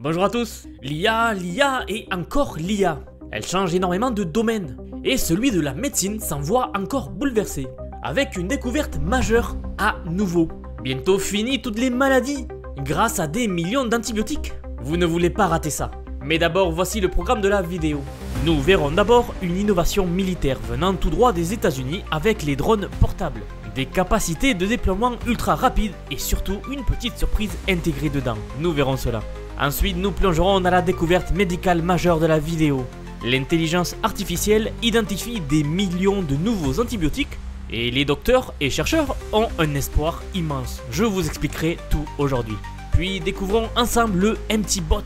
Bonjour à tous. L'IA et encore l'IA. Elle change énormément de domaines. Et celui de la médecine s'en voit encore bouleversé. Avec une découverte majeure à nouveau. Bientôt fini toutes les maladies. Grâce à des millions d'antibiotiques. Vous ne voulez pas rater ça. Mais d'abord, voici le programme de la vidéo. Nous verrons d'abord une innovation militaire venant tout droit des États-Unis avec les drones portables. Des capacités de déploiement ultra rapides et surtout une petite surprise intégrée dedans. Nous verrons cela. Ensuite, nous plongerons dans la découverte médicale majeure de la vidéo. L'intelligence artificielle identifie des millions de nouveaux antibiotiques et les docteurs et chercheurs ont un espoir immense. Je vous expliquerai tout aujourd'hui. Puis découvrons ensemble le MT-Bot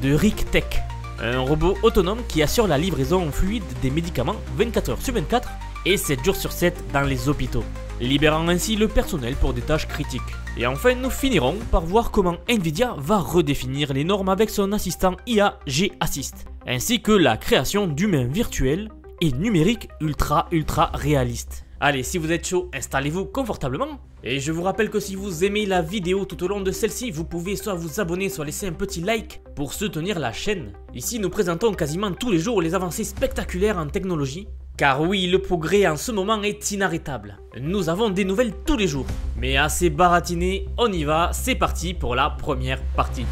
de RickTech, un robot autonome qui assure la livraison fluide des médicaments 24 heures sur 24 et 7 jours sur 7 dans les hôpitaux, libérant ainsi le personnel pour des tâches critiques. Et enfin, nous finirons par voir comment Nvidia va redéfinir les normes avec son assistant IA G-Assist, ainsi que la création d'humains virtuels et numériques ultra réalistes. Allez, si vous êtes chaud, installez-vous confortablement. Et je vous rappelle que si vous aimez la vidéo tout au long de celle-ci, vous pouvez soit vous abonner, soit laisser un petit like pour soutenir la chaîne. Ici, nous présentons quasiment tous les jours les avancées spectaculaires en technologie. Car oui, le progrès en ce moment est inarrêtable. Nous avons des nouvelles tous les jours. Mais assez baratiné, on y va, c'est parti pour la première partie.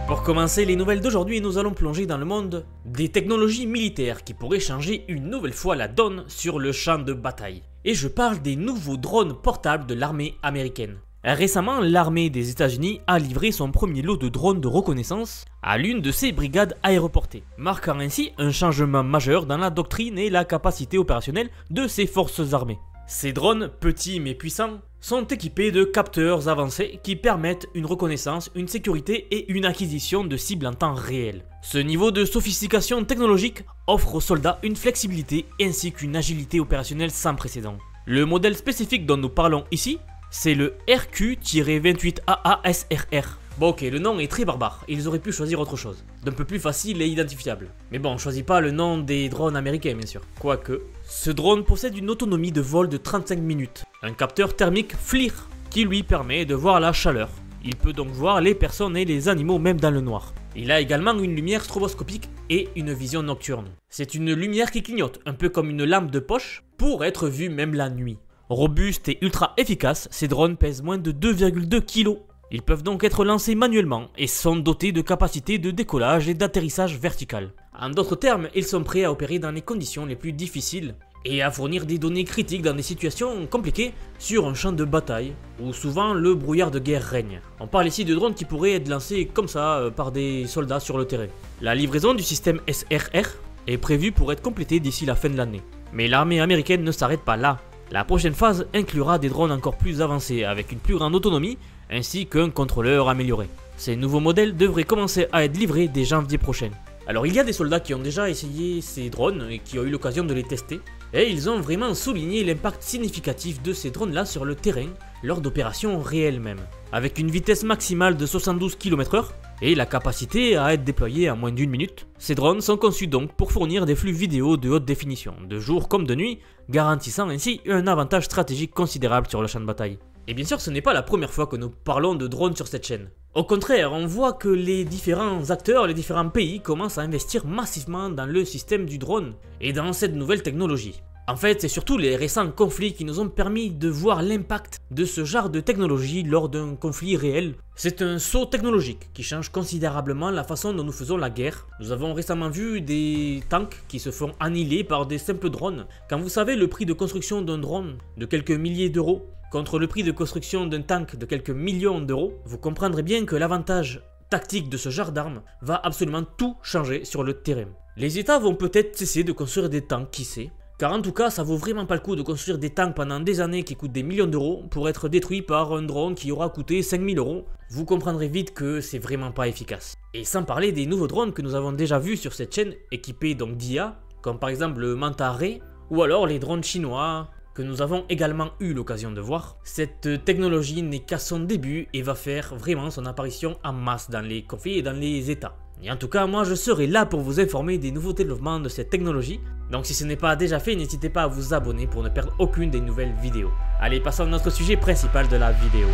Pour commencer les nouvelles d'aujourd'hui, nous allons plonger dans le monde des technologies militaires qui pourraient changer une nouvelle fois la donne sur le champ de bataille. Et je parle des nouveaux drones portables de l'armée américaine. Récemment, l'armée des États-Unis a livré son premier lot de drones de reconnaissance à l'une de ses brigades aéroportées, marquant ainsi un changement majeur dans la doctrine et la capacité opérationnelle de ses forces armées. Ces drones, petits mais puissants, sont équipés de capteurs avancés qui permettent une reconnaissance, une sécurité et une acquisition de cibles en temps réel. Ce niveau de sophistication technologique offre aux soldats une flexibilité ainsi qu'une agilité opérationnelle sans précédent. Le modèle spécifique dont nous parlons ici, c'est le RQ-28AA-SRR. Bon ok, le nom est très barbare, ils auraient pu choisir autre chose, d'un peu plus facile et identifiable. Mais bon, on choisit pas le nom des drones américains bien sûr. Quoique, ce drone possède une autonomie de vol de 35 minutes, un capteur thermique FLIR qui lui permet de voir la chaleur. Il peut donc voir les personnes et les animaux même dans le noir. Il a également une lumière stroboscopique et une vision nocturne. C'est une lumière qui clignote, un peu comme une lampe de poche, pour être vue même la nuit. Robustes et ultra efficaces, ces drones pèsent moins de 2,2 kg. Ils peuvent donc être lancés manuellement et sont dotés de capacités de décollage et d'atterrissage vertical. En d'autres termes, ils sont prêts à opérer dans les conditions les plus difficiles et à fournir des données critiques dans des situations compliquées sur un champ de bataille où souvent le brouillard de guerre règne. On parle ici de drones qui pourraient être lancés comme ça par des soldats sur le terrain. La livraison du système SRR est prévue pour être complétée d'ici la fin de l'année. Mais l'armée américaine ne s'arrête pas là. La prochaine phase inclura des drones encore plus avancés avec une plus grande autonomie ainsi qu'un contrôleur amélioré. Ces nouveaux modèles devraient commencer à être livrés dès janvier prochain. Alors il y a des soldats qui ont déjà essayé ces drones et qui ont eu l'occasion de les tester et ils ont vraiment souligné l'impact significatif de ces drones là sur le terrain lors d'opérations réelles même. Avec une vitesse maximale de 72 km/h et la capacité à être déployés en moins d'une minute, ces drones sont conçus donc pour fournir des flux vidéo de haute définition, de jour comme de nuit, garantissant ainsi un avantage stratégique considérable sur le champ de bataille. Et bien sûr, ce n'est pas la première fois que nous parlons de drones sur cette chaîne. Au contraire, on voit que les différents acteurs, les différents pays commencent à investir massivement dans le système du drone et dans cette nouvelle technologie. En fait, c'est surtout les récents conflits qui nous ont permis de voir l'impact de ce genre de technologie lors d'un conflit réel. C'est un saut technologique qui change considérablement la façon dont nous faisons la guerre. Nous avons récemment vu des tanks qui se font annihiler par des simples drones. Quand vous savez le prix de construction d'un drone de quelques milliers d'euros contre le prix de construction d'un tank de quelques millions d'euros, vous comprendrez bien que l'avantage tactique de ce genre d'armes va absolument tout changer sur le terrain. Les États vont peut-être cesser de construire des tanks, qui sait, car en tout cas ça vaut vraiment pas le coup de construire des tanks pendant des années qui coûtent des millions d'euros pour être détruits par un drone qui aura coûté 5000 euros. Vous comprendrez vite que c'est vraiment pas efficace. Et sans parler des nouveaux drones que nous avons déjà vus sur cette chaîne, équipés donc d'IA, comme par exemple le Manta Ray, ou alors les drones chinois, que nous avons également eu l'occasion de voir. Cette technologie n'est qu'à son début et va faire vraiment son apparition en masse dans les conflits et dans les États. Et en tout cas, moi je serai là pour vous informer des nouveaux développements de cette technologie. Donc si ce n'est pas déjà fait, n'hésitez pas à vous abonner pour ne perdre aucune des nouvelles vidéos. Allez, passons à notre sujet principal de la vidéo.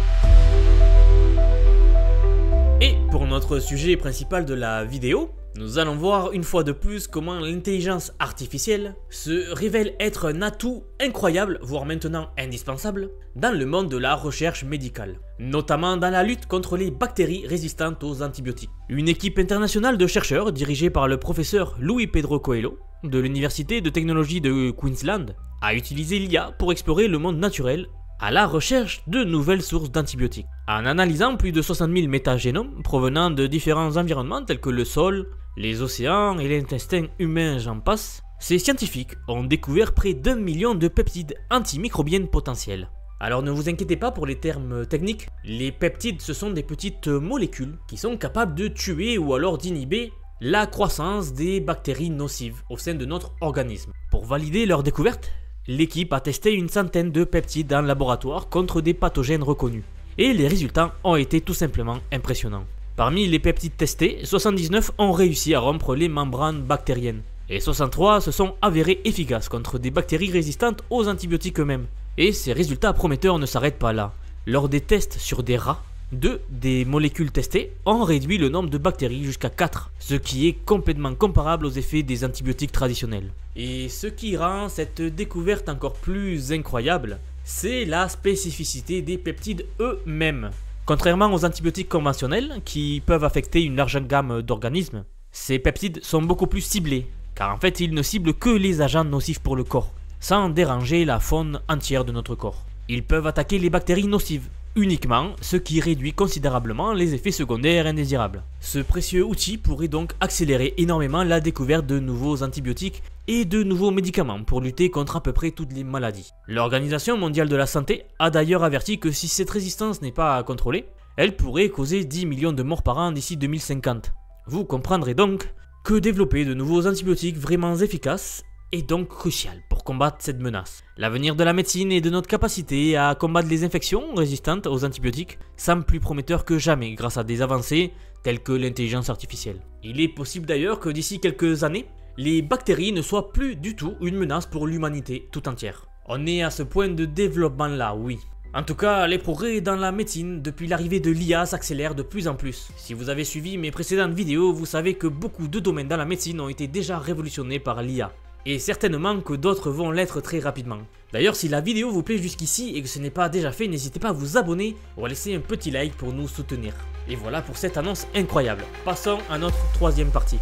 pour notre sujet principal de la vidéo, nous allons voir une fois de plus comment l'intelligence artificielle se révèle être un atout incroyable, voire maintenant indispensable, dans le monde de la recherche médicale, notamment dans la lutte contre les bactéries résistantes aux antibiotiques. Une équipe internationale de chercheurs dirigée par le professeur Luis Pedro Coelho de l'Université de technologie de Queensland a utilisé l'IA pour explorer le monde naturel à la recherche de nouvelles sources d'antibiotiques. En analysant plus de 60 000 métagénomes provenant de différents environnements tels que le sol, les océans et l'intestin humain, j'en passe, ces scientifiques ont découvert près d'1 million de peptides antimicrobiennes potentiels. Alors ne vous inquiétez pas pour les termes techniques, les peptides ce sont des petites molécules qui sont capables de tuer ou alors d'inhiber la croissance des bactéries nocives au sein de notre organisme. Pour valider leur découverte, l'équipe a testé une centaine de peptides en laboratoire contre des pathogènes reconnus. Et les résultats ont été tout simplement impressionnants. Parmi les peptides testés, 79 ont réussi à rompre les membranes bactériennes. Et 63 se sont avérés efficaces contre des bactéries résistantes aux antibiotiques eux-mêmes. Et ces résultats prometteurs ne s'arrêtent pas là. Lors des tests sur des rats, 2 des molécules testées ont réduit le nombre de bactéries jusqu'à 4, ce qui est complètement comparable aux effets des antibiotiques traditionnels. Et ce qui rend cette découverte encore plus incroyable, c'est la spécificité des peptides eux-mêmes. Contrairement aux antibiotiques conventionnels, qui peuvent affecter une large gamme d'organismes, ces peptides sont beaucoup plus ciblés, car en fait ils ne ciblent que les agents nocifs pour le corps, sans déranger la faune entière de notre corps. Ils peuvent attaquer les bactéries nocives, uniquement, ce qui réduit considérablement les effets secondaires indésirables. Ce précieux outil pourrait donc accélérer énormément la découverte de nouveaux antibiotiques et de nouveaux médicaments pour lutter contre à peu près toutes les maladies. L'Organisation mondiale de la santé a d'ailleurs averti que si cette résistance n'est pas contrôlée, elle pourrait causer 10 millions de morts par an d'ici 2050. Vous comprendrez donc que développer de nouveaux antibiotiques vraiment efficaces est donc crucial pour combattre cette menace. L'avenir de la médecine et de notre capacité à combattre les infections résistantes aux antibiotiques semble plus prometteur que jamais grâce à des avancées telles que l'intelligence artificielle. Il est possible d'ailleurs que d'ici quelques années, les bactéries ne soient plus du tout une menace pour l'humanité tout entière. On est à ce point de développement là, oui. En tout cas, les progrès dans la médecine depuis l'arrivée de l'IA s'accélèrent de plus en plus. Si vous avez suivi mes précédentes vidéos, vous savez que beaucoup de domaines dans la médecine ont été déjà révolutionnés par l'IA. Et certainement que d'autres vont l'être très rapidement. D'ailleurs, si la vidéo vous plaît jusqu'ici et que ce n'est pas déjà fait, n'hésitez pas à vous abonner ou à laisser un petit like pour nous soutenir. Et voilà pour cette annonce incroyable. Passons à notre troisième partie.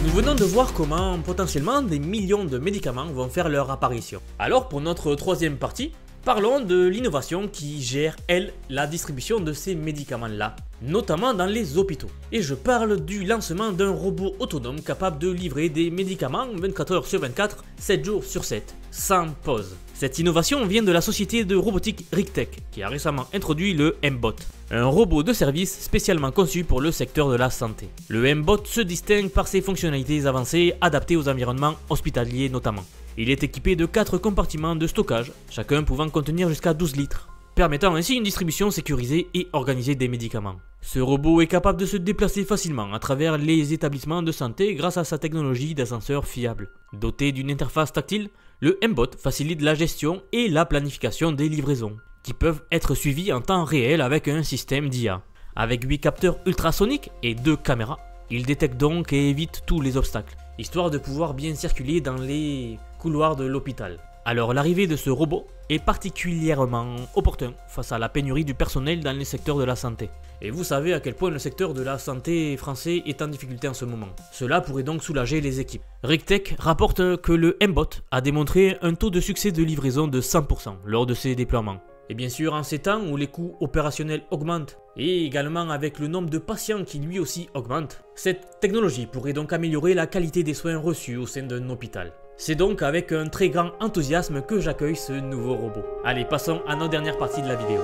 Nous venons de voir comment potentiellement des millions de médicaments vont faire leur apparition. Alors pour notre troisième partie, parlons de l'innovation qui gère, elle, la distribution de ces médicaments-là, notamment dans les hôpitaux. Et je parle du lancement d'un robot autonome capable de livrer des médicaments 24 heures sur 24, 7 jours sur 7, sans pause. Cette innovation vient de la société de robotique Rictech, qui a récemment introduit le M-Bot, un robot de service spécialement conçu pour le secteur de la santé. Le M-Bot se distingue par ses fonctionnalités avancées adaptées aux environnements hospitaliers notamment. Il est équipé de 4 compartiments de stockage, chacun pouvant contenir jusqu'à 12 litres, permettant ainsi une distribution sécurisée et organisée des médicaments. Ce robot est capable de se déplacer facilement à travers les établissements de santé grâce à sa technologie d'ascenseur fiable. Doté d'une interface tactile, le M-Bot facilite la gestion et la planification des livraisons, qui peuvent être suivies en temps réel avec un système d'IA. Avec 8 capteurs ultrasoniques et 2 caméras, il détecte donc et évite tous les obstacles, histoire de pouvoir bien circuler dans les couloirs de l'hôpital. Alors l'arrivée de ce robot est particulièrement opportun face à la pénurie du personnel dans les secteurs de la santé. Et vous savez à quel point le secteur de la santé français est en difficulté en ce moment. Cela pourrait donc soulager les équipes. Rictech rapporte que le M-Bot a démontré un taux de succès de livraison de 100% lors de ses déploiements. Et bien sûr en ces temps où les coûts opérationnels augmentent, et également avec le nombre de patients qui lui aussi augmente, cette technologie pourrait donc améliorer la qualité des soins reçus au sein d'un hôpital. C'est donc avec un très grand enthousiasme que j'accueille ce nouveau robot. Allez, passons à notre dernière partie de la vidéo.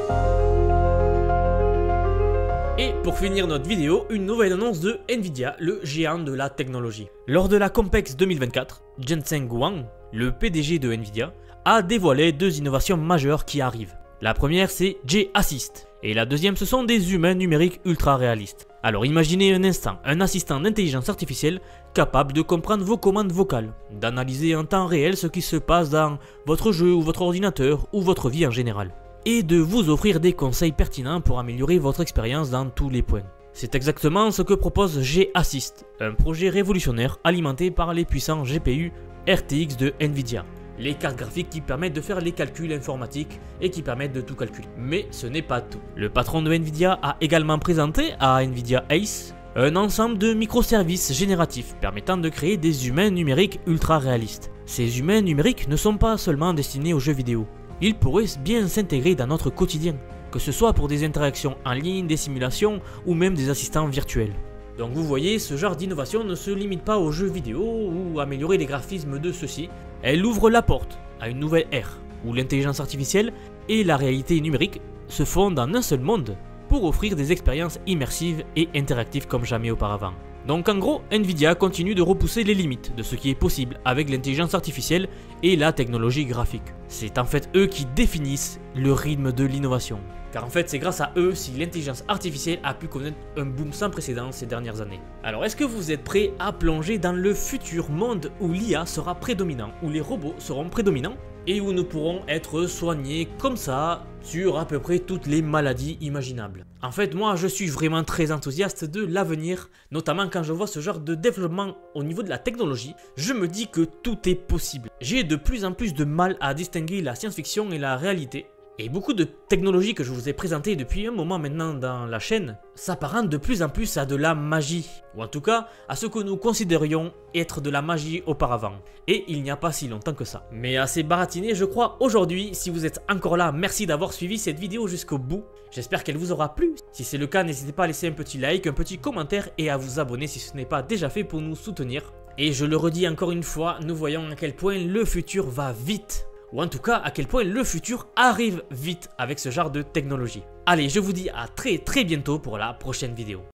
Et pour finir notre vidéo, une nouvelle annonce de Nvidia, le géant de la technologie. Lors de la Compex 2024, Jensen Huang, le PDG de Nvidia, a dévoilé 2 innovations majeures qui arrivent. La première c'est J-Assist, et la deuxième ce sont des humains numériques ultra réalistes. Alors imaginez un instant un assistant d'intelligence artificielle capable de comprendre vos commandes vocales, d'analyser en temps réel ce qui se passe dans votre jeu ou votre ordinateur ou votre vie en général, et de vous offrir des conseils pertinents pour améliorer votre expérience dans tous les points. C'est exactement ce que propose G-Assist, un projet révolutionnaire alimenté par les puissants GPU RTX de Nvidia. Les cartes graphiques qui permettent de faire les calculs informatiques et qui permettent de tout calculer. Mais ce n'est pas tout. Le patron de Nvidia a également présenté à Nvidia Ace un ensemble de microservices génératifs permettant de créer des humains numériques ultra réalistes. Ces humains numériques ne sont pas seulement destinés aux jeux vidéo. Ils pourraient bien s'intégrer dans notre quotidien, que ce soit pour des interactions en ligne, des simulations ou même des assistants virtuels. Donc vous voyez, ce genre d'innovation ne se limite pas aux jeux vidéo ou améliorer les graphismes de ceux-ci. Elle ouvre la porte à une nouvelle ère où l'intelligence artificielle et la réalité numérique se fondent en un seul monde pour offrir des expériences immersives et interactives comme jamais auparavant. Donc en gros, Nvidia continue de repousser les limites de ce qui est possible avec l'intelligence artificielle et la technologie graphique. C'est en fait eux qui définissent le rythme de l'innovation. Car en fait c'est grâce à eux si l'intelligence artificielle a pu connaître un boom sans précédent ces dernières années. Alors est-ce que vous êtes prêts à plonger dans le futur monde où l'IA sera prédominant, où les robots seront prédominants et où nous pourrons être soignés comme ça sur à peu près toutes les maladies imaginables? En fait moi je suis vraiment très enthousiaste de l'avenir, notamment quand je vois ce genre de développement au niveau de la technologie, je me dis que tout est possible. J'ai de plus en plus de mal à distinguer la science-fiction et la réalité. Et beaucoup de technologies que je vous ai présentées depuis un moment maintenant dans la chaîne s'apparentent de plus en plus à de la magie, ou en tout cas à ce que nous considérions être de la magie auparavant. Et il n'y a pas si longtemps que ça. Mais assez baratiné je crois aujourd'hui. Si vous êtes encore là, merci d'avoir suivi cette vidéo jusqu'au bout. J'espère qu'elle vous aura plu. Si c'est le cas, n'hésitez pas à laisser un petit like, un petit commentaire et à vous abonner si ce n'est pas déjà fait pour nous soutenir. Et je le redis encore une fois, nous voyons à quel point le futur va vite. Ou en tout cas à quel point le futur arrive vite avec ce genre de technologie. Allez, je vous dis à très bientôt pour la prochaine vidéo.